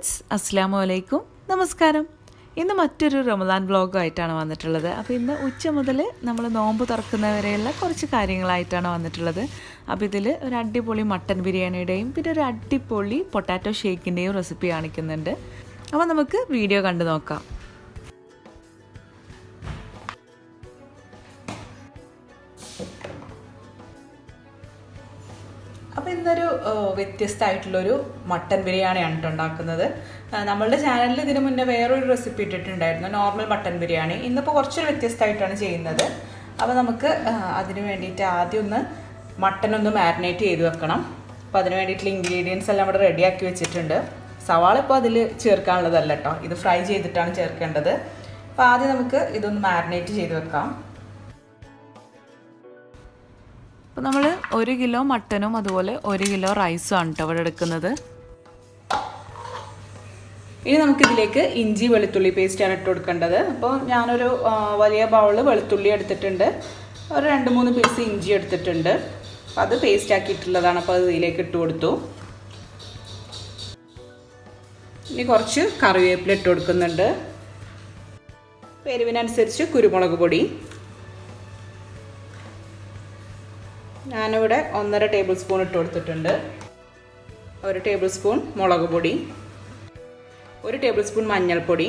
Friends, അസ്സലാമു അലൈക്കും, നമസ്കാരം. ഇന്ന് മറ്റൊരു റമദാൻ വ്ളോഗായിട്ടാണ് വന്നിട്ടുള്ളത്. അപ്പോൾ ഇന്ന് ഉച്ച മുതൽ നമ്മൾ നോമ്പ് തുറക്കുന്നവരെയുള്ള കുറച്ച് കാര്യങ്ങളായിട്ടാണ് വന്നിട്ടുള്ളത്. അപ്പോൾ ഇതിൽ ഒരു അടിപൊളി മട്ടൻ ബിരിയാണിയുടെയും പിന്നെ ഒരു അടിപൊളി പൊട്ടാറ്റോ ഷേക്കിൻ്റെയും റെസിപ്പി കാണിക്കുന്നുണ്ട്. അപ്പോൾ നമുക്ക് വീഡിയോ കണ്ടു നോക്കാം. അപ്പോൾ ഇന്നൊരു വ്യത്യസ്തമായിട്ടുള്ളൊരു മട്ടൻ ബിരിയാണിയാണ് ഉണ്ടാക്കുന്നത്. നമ്മളുടെ ചാനലിൽ ഇതിന് മുന്നേ വേറൊരു റെസിപ്പി ഇട്ടിട്ടുണ്ടായിരുന്നു, നോർമൽ മട്ടൻ ബിരിയാണി. ഇന്നിപ്പോൾ കുറച്ചൊരു വ്യത്യസ്തമായിട്ടാണ് ചെയ്യുന്നത്. അപ്പോൾ നമുക്ക് അതിന് വേണ്ടിയിട്ട് ആദ്യം ഒന്ന് മട്ടൻ ഒന്ന് മാരിനേറ്റ് ചെയ്ത് വെക്കണം. അപ്പോൾ അതിന് വേണ്ടിയിട്ടുള്ള ഇൻഗ്രീഡിയൻസ് എല്ലാം ഇവിടെ റെഡിയാക്കി വെച്ചിട്ടുണ്ട്. സവാള ഇപ്പോൾ അതിൽ ചേർക്കാനുള്ളതല്ല കേട്ടോ, ഇത് ഫ്രൈ ചെയ്തിട്ടാണ് ചേർക്കേണ്ടത്. അപ്പോൾ ആദ്യം നമുക്ക് ഇതൊന്ന് മാരിനേറ്റ് ചെയ്ത് വെക്കാം. അപ്പോൾ നമ്മൾ 1 കിലോ മട്ടനും അതുപോലെ 1 കിലോ റൈസും ആണ് കേട്ടോ ഇവിടെ എടുക്കുന്നത്. ഇനി നമുക്കിതിലേക്ക് ഇഞ്ചി വെളുത്തുള്ളി പേസ്റ്റാണ് ഇട്ട് കൊടുക്കേണ്ടത്. അപ്പോൾ ഞാനൊരു വലിയ ബൗള് വെളുത്തുള്ളി എടുത്തിട്ടുണ്ട്, ഒരു 2-3 പീസ് ഇഞ്ചി എടുത്തിട്ടുണ്ട്. അപ്പോൾ അത് പേസ്റ്റ് ആക്കിയിട്ടുള്ളതാണ്. അപ്പോൾ അത് ഇതിലേക്ക് ഇട്ട് കൊടുത്തു. ഇനി കുറച്ച് കറിവേപ്പില ഇട്ട് കൊടുക്കുന്നുണ്ട്. എരിവിനനുസരിച്ച് കുരുമുളക് പൊടി. ഞാനിവിടെ 1.5 ടേബിൾ സ്പൂൺ ഇട്ട് കൊടുത്തിട്ടുണ്ട്. 1 ടേബിൾ സ്പൂൺ മുളക് പൊടി, 1 ടേബിൾ സ്പൂൺ മഞ്ഞൾപ്പൊടി,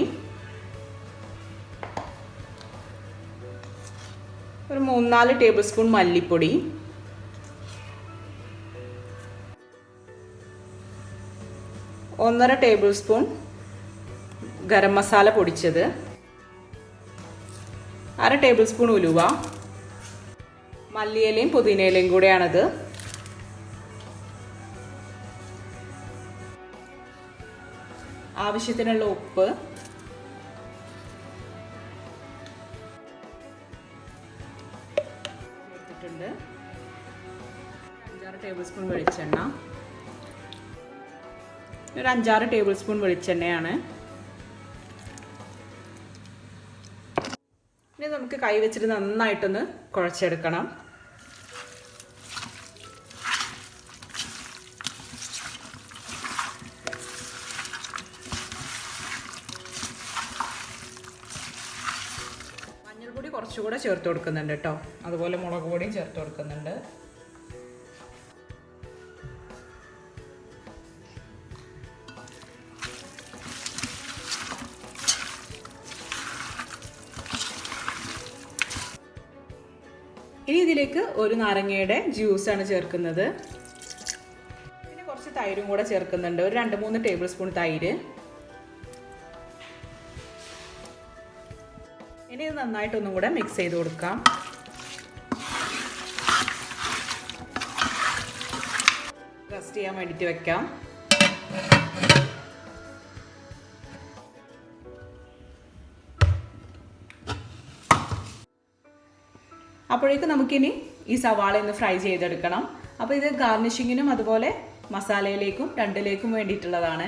ഒരു 3-4 ടേബിൾ സ്പൂൺ മല്ലിപ്പൊടി, 1.5 ടേബിൾ സ്പൂൺ ഗരം മസാല പൊടിച്ചത്, 1/2 ടേബിൾ സ്പൂൺ ഉലുവ, മല്ലിയിലയും പുതിനയിലയും കൂടെയാണത്. ആവശ്യത്തിനുള്ള ഉപ്പ്, എടുത്തിട്ടുണ്ട്. 5-6 ടേബിൾ സ്പൂൺ വെളിച്ചെണ്ണ, ഒരു 5-6 ടേബിൾ സ്പൂൺ വെളിച്ചെണ്ണയാണ്. ഇനി നമുക്ക് കൈ വെച്ചിട്ട് നന്നായിട്ടൊന്ന് കുഴച്ചെടുക്കണം. മഞ്ഞൾപ്പൊടി കുറച്ചുകൂടെ ചേർത്ത് കൊടുക്കുന്നുണ്ട് കേട്ടോ, അതുപോലെ മുളക് പൊടിയും ചേർത്ത് കൊടുക്കുന്നുണ്ട്. ഇനി ഇതിലേക്ക് ഒരു നാരങ്ങയുടെ ജ്യൂസാണ് ചേർക്കുന്നത്. പിന്നെ കുറച്ച് തൈരും കൂടെ ചേർക്കുന്നുണ്ട്, ഒരു 2-3 ടേബിൾ സ്പൂൺ തൈര്. ഇനി ഇത് നന്നായിട്ടൊന്നും കൂടെ മിക്സ് ചെയ്ത് കൊടുക്കാം. റെസ്റ്റ് ചെയ്യാൻ വേണ്ടിയിട്ട് വെക്കാം. അപ്പോഴേക്കും നമുക്കിനി ഈ സവാള ഒന്ന് ഫ്രൈ ചെയ്തെടുക്കണം. അപ്പോൾ ഇത് ഗാർണിഷിങ്ങിനും അതുപോലെ മസാലയിലേക്കും രണ്ടിലേക്കും വേണ്ടിയിട്ടുള്ളതാണ്.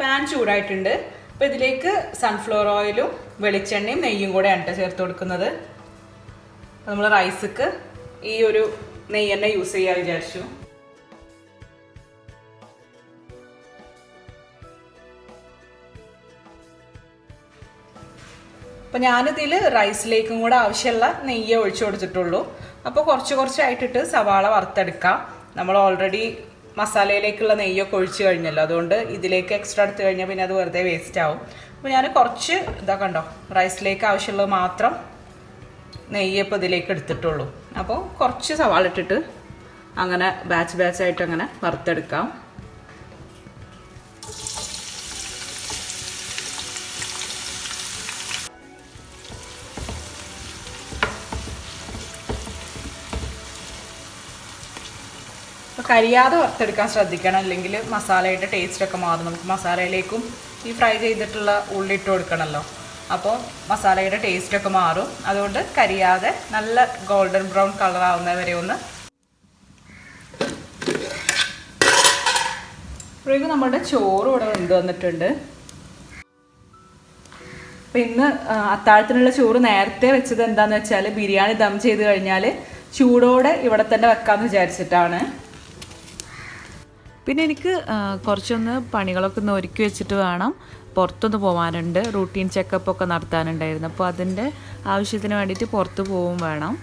പാൻ ചൂടായിട്ടുണ്ട്. അപ്പോൾ ഇതിലേക്ക് സൺഫ്ലവർ ഓയിലും വെളിച്ചെണ്ണയും നെയ്യും കൂടെയാണ് ചേർത്ത് കൊടുക്കുന്നത്. നമ്മൾ റൈസിക്ക് ഈ ഒരു നെയ്യ് തന്നെ യൂസ് ചെയ്യാൻ വിചാരിച്ചു. അപ്പോൾ ഞാനിതിൽ റൈസിലേക്കും കൂടെ ആവശ്യമുള്ള നെയ്യ് ഒഴിച്ചു കൊടുത്തിട്ടുള്ളൂ. അപ്പോൾ കുറച്ചായിട്ടിട്ട് സവാള വറുത്തെടുക്കാം. നമ്മൾ ഓൾറെഡി മസാലയിലേക്കുള്ള നെയ്യൊക്കെ ഒഴിച്ചു കഴിഞ്ഞല്ലോ, അതുകൊണ്ട് ഇതിലേക്ക് എക്സ്ട്രാ എടുത്തു കഴിഞ്ഞാൽ പിന്നെ അത് വെറുതെ വേസ്റ്റ് ആവും. അപ്പോൾ ഞാൻ കുറച്ച് കണ്ടോ, റൈസിലേക്ക് ആവശ്യമുള്ളത് മാത്രം നെയ്യ് ഇപ്പോൾ ഇതിലേക്ക് എടുത്തിട്ടുള്ളൂ. അപ്പോൾ കുറച്ച് സവാള ഇട്ടിട്ട് അങ്ങനെ ബാച്ചായിട്ട് അങ്ങനെ വറുത്തെടുക്കാം. അപ്പോൾ കരിയാതെ വറുത്തെടുക്കാൻ ശ്രദ്ധിക്കണം, അല്ലെങ്കിൽ മസാലയുടെ ടേസ്റ്റൊക്കെ മാറും. നമുക്ക് മസാലയിലേക്കും ഈ ഫ്രൈ ചെയ്തിട്ടുള്ള ഉള്ളി ഇട്ട് കൊടുക്കണമല്ലോ, അപ്പോൾ മസാലയുടെ ടേസ്റ്റൊക്കെ മാറും. അതുകൊണ്ട് കരിയാതെ നല്ല ഗോൾഡൻ ബ്രൗൺ കളർ ആവുന്നവരെ ഒന്ന്. അപ്പോഴേക്കും നമ്മുടെ ചോറ് ഇവിടെ വെന്ത് വന്നിട്ടുണ്ട്. അപ്പോൾ ഇന്ന് അത്താഴത്തിനുള്ള ചോറ് നേരത്തെ വെച്ചത് എന്താണെന്ന് വെച്ചാൽ ബിരിയാണി ദം ചെയ്ത് കഴിഞ്ഞാൽ ചൂടോടെ ഇവിടെ തന്നെ വെക്കാമെന്ന് വിചാരിച്ചിട്ടാണ്. പിന്നെ എനിക്ക് കുറച്ചൊന്ന് പണികളൊക്കെ ഒന്ന് ഒരുക്കി വെച്ചിട്ട് വേണം പുറത്തൊന്ന് പോകാനുണ്ട്. റൂട്ടീൻ ചെക്കപ്പൊക്കെ നടത്താനുണ്ടായിരുന്നു. അപ്പോൾ അതിൻ്റെ ആവശ്യത്തിന് വേണ്ടിയിട്ട് പുറത്ത് പോവും വേണം.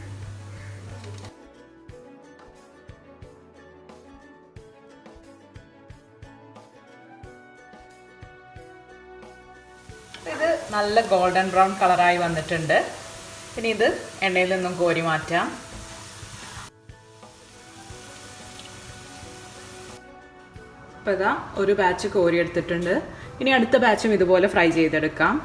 ഇത് നല്ല ഗോൾഡൻ ബ്രൗൺ കളറായി വന്നിട്ടുണ്ട്. ഇനി ഇത് എണ്ണയിൽ നിന്നും കോരി മാറ്റാം. അപ്പോൾ ഇതാ ഒരു ബാച്ച് കോരി എടുത്തിട്ടുണ്ട്. ഇനി അടുത്ത ബാച്ചും ഇതുപോലെ ഫ്രൈ ചെയ്തെടുക്കാം.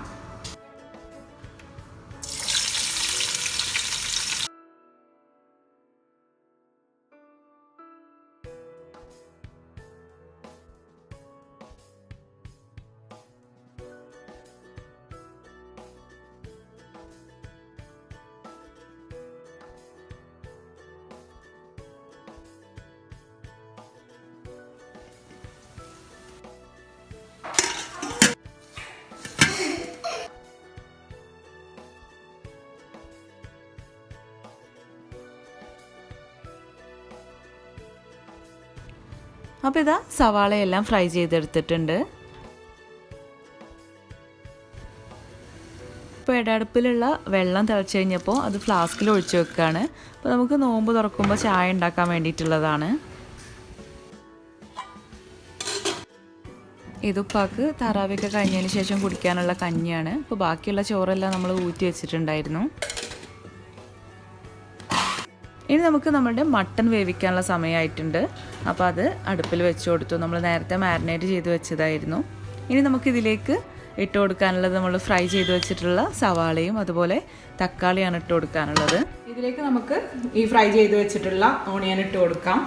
അപ്പോൾ ഇതാ സവാളയെല്ലാം ഫ്രൈ ചെയ്തെടുത്തിട്ടുണ്ട്. ഇപ്പോൾ ഇടടുപ്പിലുള്ള വെള്ളം തിളച്ച് കഴിഞ്ഞപ്പോൾ അത് ഫ്ലാസ്കിൽ ഒഴിച്ച് വെക്കുകയാണ്. അപ്പോൾ നമുക്ക് നോമ്പ് തുറക്കുമ്പോൾ ചായ ഉണ്ടാക്കാൻ വേണ്ടിയിട്ടുള്ളതാണ്. ഇതുപ്പാക്ക് തറാവിയൊക്കെ കഴിഞ്ഞതിന് ശേഷം കുടിക്കാനുള്ള കഞ്ഞിയാണ്. അപ്പോൾ ബാക്കിയുള്ള ചോറെല്ലാം നമ്മൾ ഊറ്റി വെച്ചിട്ടുണ്ടായിരുന്നു. ഇനി നമുക്ക് നമ്മുടെ മട്ടൺ വേവിക്കാനുള്ള സമയമായിട്ടുണ്ട്. അപ്പോൾ അത് അടുപ്പിൽ വെച്ച് കൊടുത്തു. നമ്മൾ നേരത്തെ മാരിനേറ്റ് ചെയ്ത് വെച്ചതായിരുന്നു. ഇനി നമുക്കിതിലേക്ക് ഇട്ട് കൊടുക്കാനുള്ളത് നമ്മൾ ഫ്രൈ ചെയ്ത് വെച്ചിട്ടുള്ള സവാളയും അതുപോലെ തക്കാളിയാണ് ഇട്ട് കൊടുക്കാനുള്ളത്. ഇതിലേക്ക് നമുക്ക് ഈ ഫ്രൈ ചെയ്ത് വെച്ചിട്ടുള്ള ഓണിയൻ ഇട്ട് കൊടുക്കാം.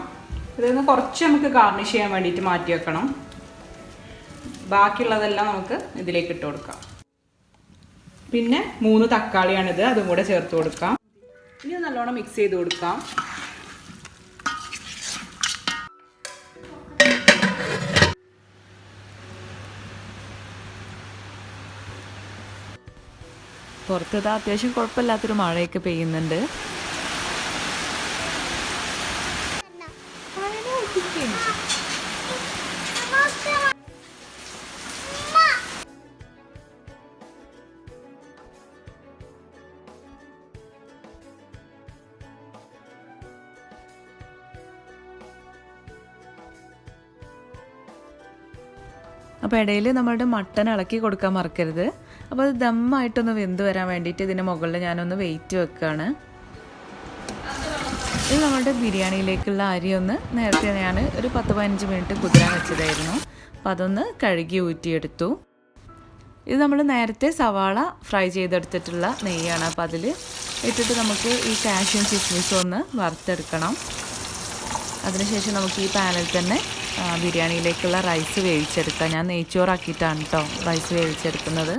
ഇതൊന്ന് കുറച്ച് നമുക്ക് ഗാർണിഷ് ചെയ്യാൻ വേണ്ടിയിട്ട് മാറ്റി വെക്കണം. ബാക്കിയുള്ളതെല്ലാം നമുക്ക് ഇതിലേക്ക് ഇട്ട് കൊടുക്കാം. പിന്നെ 3 തക്കാളിയാണിത്, അതും കൂടെ ചേർത്ത് കൊടുക്കാം. ഇനി നല്ലോണം മിക്സ് ചെയ്ത് കൊടുക്കാം. പുറത്തത് അത്യാവശ്യം കുഴപ്പമില്ലാത്തൊരു മഴയൊക്കെ പെയ്യുന്നുണ്ട്. അപ്പോൾ ഇടയിൽ നമ്മളുടെ മട്ടൻ ഇളക്കി കൊടുക്കാൻ മറക്കരുത്. അപ്പോൾ അത് ദമ്മായിട്ടൊന്ന് വെന്ത് വരാൻ വേണ്ടിയിട്ട് ഇതിന് മുകളിൽ ഞാനൊന്ന് വെയിറ്റ് വെക്കുകയാണ്. ഇത് നമ്മളുടെ ബിരിയാണിയിലേക്കുള്ള അരി ഒന്ന് നേരത്തെ ഞാൻ ഒരു 10-15 മിനിറ്റ് കുതിരാൻ വെച്ചതായിരുന്നു. അപ്പോൾ അതൊന്ന് കഴുകി ഊറ്റിയെടുത്തു. ഇത് നമ്മൾ നേരത്തെ സവാള ഫ്രൈ ചെയ്തെടുത്തിട്ടുള്ള നെയ്യാണ്. അപ്പോൾ അതിൽ ഇട്ടിട്ട് നമുക്ക് ഈ കാഷ്യൂം കിസ്മിസും ഒന്ന് വറുത്തെടുക്കണം. അതിനുശേഷം നമുക്ക് ഈ പാനിൽ തന്നെ ബിരിയാണിയിലേക്കുള്ള റൈസ് വേവിച്ചെടുക്കാം. ഞാൻ നെയ്ച്ചോറാക്കിയിട്ടാണ് കേട്ടോ റൈസ് വേവിച്ചെടുക്കുന്നത്.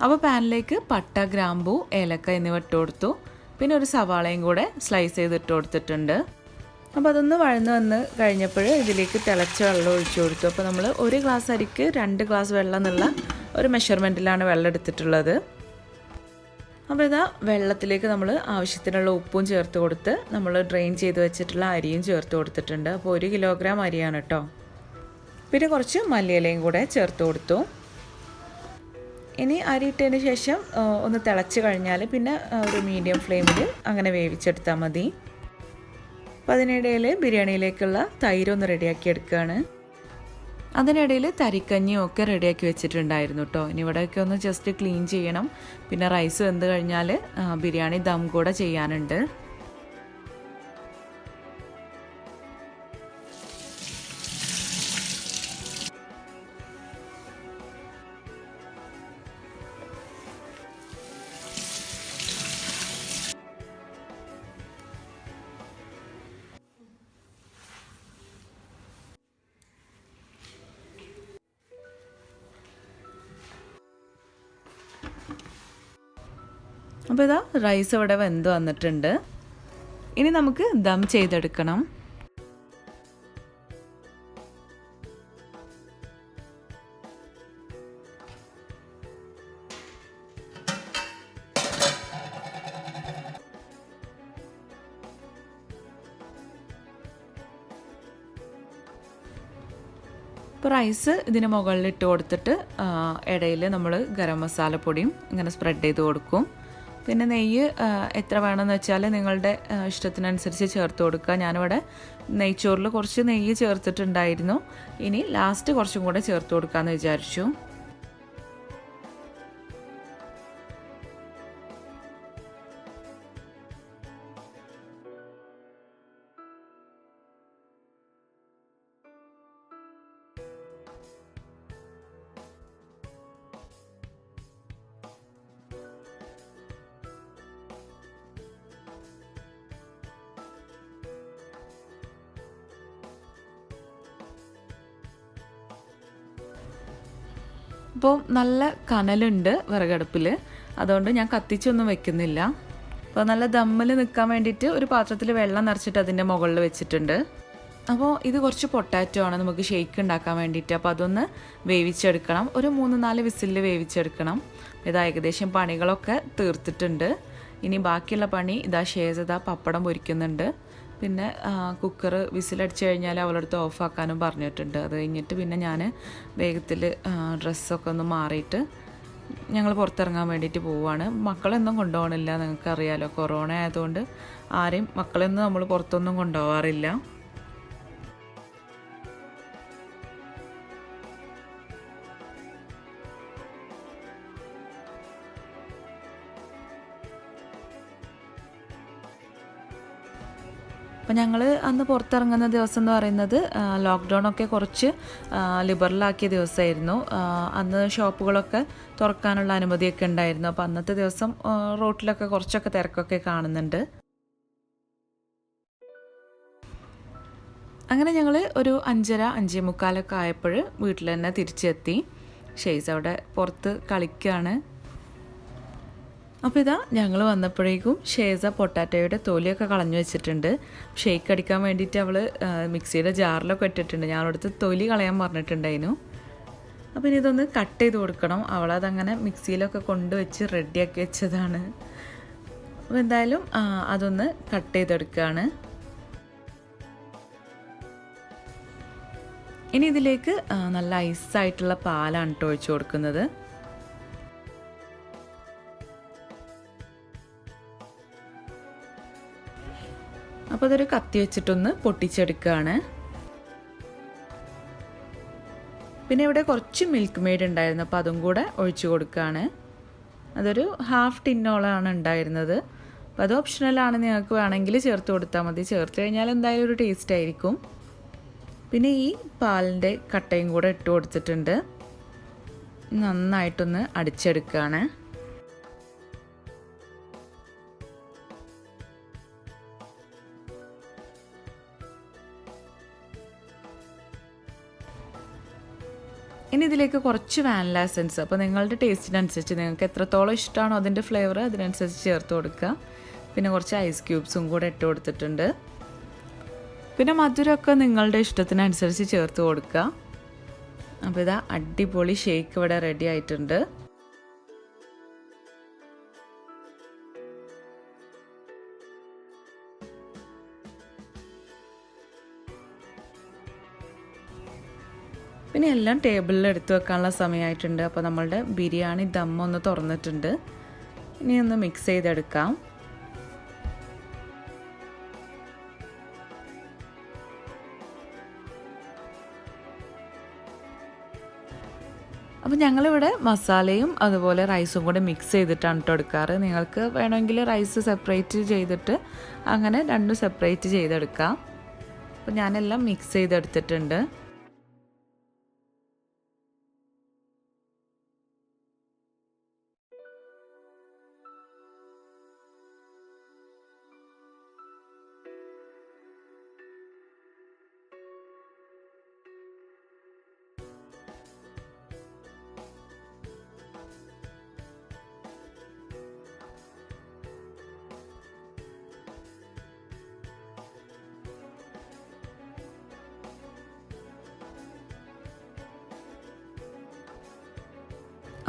അപ്പോൾ പാനിലേക്ക് പട്ട, ഗ്രാമ്പൂ, ഏലക്ക എന്നിവ ഇട്ട് കൊടുത്തു. പിന്നെ ഒരു സവാളയും കൂടെ സ്ലൈസ് ചെയ്തിട്ട് കൊടുത്തിട്ടുണ്ട്. അപ്പോൾ അതൊന്ന് വഴന്ന് വന്ന് കഴിഞ്ഞപ്പോൾ ഇതിലേക്ക് തിളച്ച വെള്ളം ഒഴിച്ചു കൊടുത്തു. അപ്പോൾ നമ്മൾ 1 ഗ്ലാസ് അരിക്ക് 2 ഗ്ലാസ് വെള്ളം എന്നുള്ള ഒരു മെഷർമെൻറ്റിലാണ് വെള്ളം എടുത്തിട്ടുള്ളത്. അപ്പോൾ ഇതാ വെള്ളത്തിലേക്ക് നമ്മൾ ആവശ്യത്തിനുള്ള ഉപ്പും ചേർത്ത് കൊടുത്ത് നമ്മൾ ഡ്രെയിൻ ചെയ്ത് വെച്ചിട്ടുള്ള അരിയും ചേർത്ത് കൊടുത്തിട്ടുണ്ട്. അപ്പോൾ 1 കിലോഗ്രാം അരിയാണ് കേട്ടോ. പിന്നെ കുറച്ച് മല്ലിയിലയും കൂടെ ചേർത്ത് കൊടുത്തു. ഇനി അരി ഇട്ടതിന് ശേഷം ഒന്ന് തിളച്ച് കഴിഞ്ഞാൽ പിന്നെ ഒരു മീഡിയം ഫ്ലെയിമിൽ അങ്ങനെ വേവിച്ചെടുത്താൽ മതി. അപ്പോൾ അതിനിടയിൽ ബിരിയാണിയിലേക്കുള്ള തൈരൊന്ന് റെഡിയാക്കി എടുക്കുകയാണ്. അതിനിടയിൽ തരിക്കഞ്ഞിയും ഒക്കെ റെഡിയാക്കി വെച്ചിട്ടുണ്ടായിരുന്നു കേട്ടോ. ഇനി ഇവിടെയൊക്കെ ഒന്ന് ജസ്റ്റ് ക്ലീൻ ചെയ്യണം. പിന്നെ റൈസ് വെന്ത് കഴിഞ്ഞാൽ ബിരിയാണി ദം കൂടെ ചെയ്യാനുണ്ട്. അപ്പോൾ ഇതാ റൈസ് ഇവിടെ വെന്ത് വന്നിട്ടുണ്ട്. ഇനി നമുക്ക് ദം ചെയ്തെടുക്കണം. അപ്പോൾ റൈസ് ഇതിന് മുകളിൽ ഇട്ട് കൊടുത്തിട്ട് ഇടയിൽ നമ്മൾ ഗരം മസാലപ്പൊടിയും ഇങ്ങനെ സ്പ്രെഡ് ചെയ്ത് കൊടുക്കും. പിന്നെ നെയ്യ് എത്ര വേണമെന്ന് വെച്ചാൽ നിങ്ങളുടെ ഇഷ്ടത്തിനനുസരിച്ച് ചേർത്ത് കൊടുക്കുക. ഞാനിവിടെ നെയ്ച്ചോറിൽ കുറച്ച് നെയ്യ് ചേർത്തിട്ടുണ്ടായിരുന്നു. ഇനി ലാസ്റ്റ് കുറച്ചും കൂടെ ചേർത്ത് കൊടുക്കാമെന്ന് വിചാരിച്ചു. അപ്പോൾ നല്ല കനലുണ്ട് വിറകടുപ്പിൽ, അതുകൊണ്ട് ഞാൻ കത്തിച്ചൊന്നും വെക്കുന്നില്ല. അപ്പോൾ നല്ല ദമ്മിൽ നിൽക്കാൻ വേണ്ടിയിട്ട് ഒരു പാത്രത്തിൽ വെള്ളം നിറച്ചിട്ട് അതിൻ്റെ മുകളിൽ വെച്ചിട്ടുണ്ട്. അപ്പോൾ ഇത് കുറച്ച് പൊട്ടാറ്റോ ആണ് നമുക്ക് ഷേക്ക് ഉണ്ടാക്കാൻ വേണ്ടിയിട്ട്. അപ്പോൾ അതൊന്ന് വേവിച്ചെടുക്കണം, ഒരു 3-4 വിസിലിൽ വേവിച്ചെടുക്കണം. ഇതാ ഏകദേശം പണികളൊക്കെ തീർത്തിട്ടുണ്ട്. ഇനി ബാക്കിയുള്ള പണി ഷേസ പപ്പടം പൊരിക്കുന്നുണ്ട്. പിന്നെ കുക്കർ വിസിലടിച്ച് കഴിഞ്ഞാൽ അവളടുത്ത് ഓഫാക്കാനും പറഞ്ഞിട്ടുണ്ട്. അത് കഴിഞ്ഞിട്ട് പിന്നെ ഞാൻ വേഗത്തിൽ ഡ്രസ്സൊക്കെ ഒന്ന് മാറിയിട്ട് ഞങ്ങൾ പുറത്തിറങ്ങാൻ വേണ്ടിയിട്ട് പോവുകയാണ്. മക്കളൊന്നും കൊണ്ടുപോകണില്ല, നിങ്ങൾക്കറിയാലോ കൊറോണ ആയതുകൊണ്ട് ആരെയും മക്കളൊന്നും നമ്മൾ പുറത്തൊന്നും കൊണ്ടുപോകാറില്ല. അപ്പോൾ ഞങ്ങൾ അന്ന് പുറത്തിറങ്ങുന്ന ദിവസം എന്ന് പറയുന്നത് ലോക്ക്ഡൗണൊക്കെ കുറച്ച് ലിബറലാക്കിയ ദിവസമായിരുന്നു. അന്ന് ഷോപ്പുകളൊക്കെ തുറക്കാനുള്ള അനുമതിയൊക്കെ ഉണ്ടായിരുന്നു. അപ്പോൾ അന്നത്തെ ദിവസം റോട്ടിലൊക്കെ കുറച്ചൊക്കെ തിരക്കൊക്കെ കാണുന്നുണ്ട്. അങ്ങനെ ഞങ്ങൾ ഒരു 5:30-5:45 ആയപ്പോൾ വീട്ടിൽ തന്നെ തിരിച്ചെത്തി. ഷെയ്സ് അവിടെ പുറത്ത് കളിക്കുകയാണ്. അപ്പോൾ ഇതാ ഞങ്ങൾ വന്നപ്പോഴേക്കും ഷേസ പൊട്ടാറ്റോയുടെ തൊലിയൊക്കെ കളഞ്ഞു വെച്ചിട്ടുണ്ട്. ഷേക്ക് അടിക്കാൻ വേണ്ടിയിട്ട് അവൾ മിക്സിയുടെ ജാറിലൊക്കെ ഇട്ടിട്ടുണ്ട്. ഞാനടുത്ത് തൊലി കളയാൻ പറഞ്ഞിട്ടുണ്ടായിരുന്നു. അപ്പോൾ ഇനി ഇതൊന്ന് കട്ട് ചെയ്ത് കൊടുക്കണം. അവളതങ്ങനെ മിക്സിയിലൊക്കെ കൊണ്ടുവച്ച് റെഡിയാക്കി വെച്ചതാണ്. അപ്പോൾ എന്തായാലും അതൊന്ന് കട്ട് ചെയ്തെടുക്കുകയാണ്. ഇനി ഇതിലേക്ക് നല്ല ഐസായിട്ടുള്ള പാലാണ് കേട്ടോ ഒഴിച്ച് കൊടുക്കുന്നത്. അപ്പോൾ അതൊരു കത്തി വെച്ചിട്ടൊന്ന് പൊട്ടിച്ചെടുക്കുകയാണ്. പിന്നെ ഇവിടെ കുറച്ച് മിൽക്ക് മെയ്ഡ് ഉണ്ടായിരുന്നു, അപ്പോൾ അതും കൂടെ ഒഴിച്ചു കൊടുക്കുകയാണ്. അതൊരു 1/2 ടിന്നോളാണ് ഉണ്ടായിരുന്നത്. അപ്പോൾ അത് ഓപ്ഷണലാണ്, നിങ്ങൾക്ക് വേണമെങ്കിൽ ചേർത്ത് കൊടുത്താൽ മതി. ചേർത്ത് കഴിഞ്ഞാൽ എന്തായാലും ഒരു ടേസ്റ്റ് ആയിരിക്കും. പിന്നെ ഈ പാലിൻ്റെ കട്ടയും കൂടെ ഇട്ട് കൊടുത്തിട്ടുണ്ട്. നന്നായിട്ടൊന്ന് അടിച്ചെടുക്കുകയാണ്. ഇനി ഇതിലേക്ക് കുറച്ച് വാനില എസൻസ്, അപ്പോൾ നിങ്ങളുടെ ടേസ്റ്റിനനുസരിച്ച് നിങ്ങൾക്ക് എത്രത്തോളം ഇഷ്ടമാണോ അതിൻ്റെ ഫ്ലേവർ അതിനനുസരിച്ച് ചേർത്ത് കൊടുക്കുക. പിന്നെ കുറച്ച് ഐസ് ക്യൂബ്സും കൂടെ ഇട്ട് കൊടുത്തിട്ടുണ്ട്. പിന്നെ മധുരമൊക്കെ നിങ്ങളുടെ ഇഷ്ടത്തിനനുസരിച്ച് ചേർത്ത് കൊടുക്കുക. അപ്പോൾ ഇതാ അടിപൊളി ഷേക്ക് ഇവിടെ റെഡി ആയിട്ടുണ്ട്. പിന്നെ എല്ലാം ടേബിളിൽ എടുത്ത് വെക്കാനുള്ള സമയമായിട്ടുണ്ട്. അപ്പോൾ നമ്മളുടെ ബിരിയാണി ദമ്മൊന്ന് തുറന്നിട്ടുണ്ട്. ഇനി ഒന്ന് മിക്സ് ചെയ്തെടുക്കാം. അപ്പോൾ ഞങ്ങളിവിടെ മസാലയും അതുപോലെ റൈസും കൂടെ മിക്സ് ചെയ്തിട്ടാണ് കേട്ടോ എടുക്കാറ്. നിങ്ങൾക്ക് വേണമെങ്കിൽ റൈസ് സെപ്പറേറ്റ് ചെയ്തിട്ട് അങ്ങനെ രണ്ടും സെപ്പറേറ്റ് ചെയ്തെടുക്കാം. അപ്പോൾ ഞാനെല്ലാം മിക്സ് ചെയ്തെടുത്തിട്ടുണ്ട്.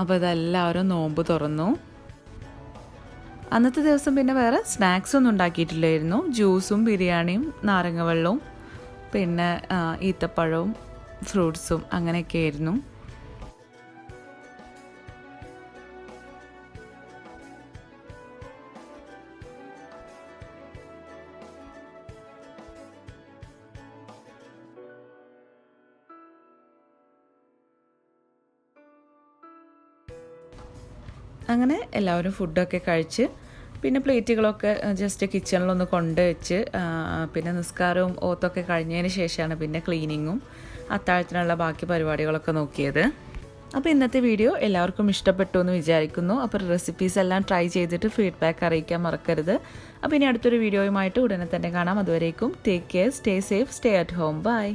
അപ്പോൾ ഇതെല്ലാവരും നോമ്പ് തുറന്നു. അന്നത്തെ ദിവസം പിന്നെ വേറെ സ്നാക്സ് ഒന്നും ഉണ്ടാക്കിയിട്ടില്ലായിരുന്നു. ജ്യൂസും ബിരിയാണിയും നാരങ്ങ വെള്ളവും പിന്നെ ഈത്തപ്പഴവും ഫ്രൂട്ട്സും അങ്ങനെയൊക്കെ ആയിരുന്നു. അങ്ങനെ എല്ലാവരും ഫുഡൊക്കെ കഴിച്ച് പിന്നെ പ്ലേറ്റുകളൊക്കെ ജസ്റ്റ് കിച്ചണിലൊന്ന് കൊണ്ടുവച്ച് പിന്നെ നിസ്കാരവും ഓത്തൊക്കെ കഴിഞ്ഞതിന് ശേഷമാണ് പിന്നെ ക്ലീനിങ്ങും അത്താഴത്തിനുള്ള ബാക്കി പരിപാടികളൊക്കെ നോക്കിയത്. അപ്പോൾ ഇന്നത്തെ വീഡിയോ എല്ലാവർക്കും ഇഷ്ടപ്പെട്ടു എന്ന് വിചാരിക്കുന്നു. അപ്പോൾ റെസിപ്പീസ് എല്ലാം ട്രൈ ചെയ്തിട്ട് ഫീഡ്ബാക്ക് അറിയിക്കാൻ മറക്കരുത്. അപ്പോൾ ഇനി അടുത്തൊരു വീഡിയോയുമായിട്ട് ഉടനെ തന്നെ കാണാം. അതുവരേക്കും take care, stay safe, stay at home. By.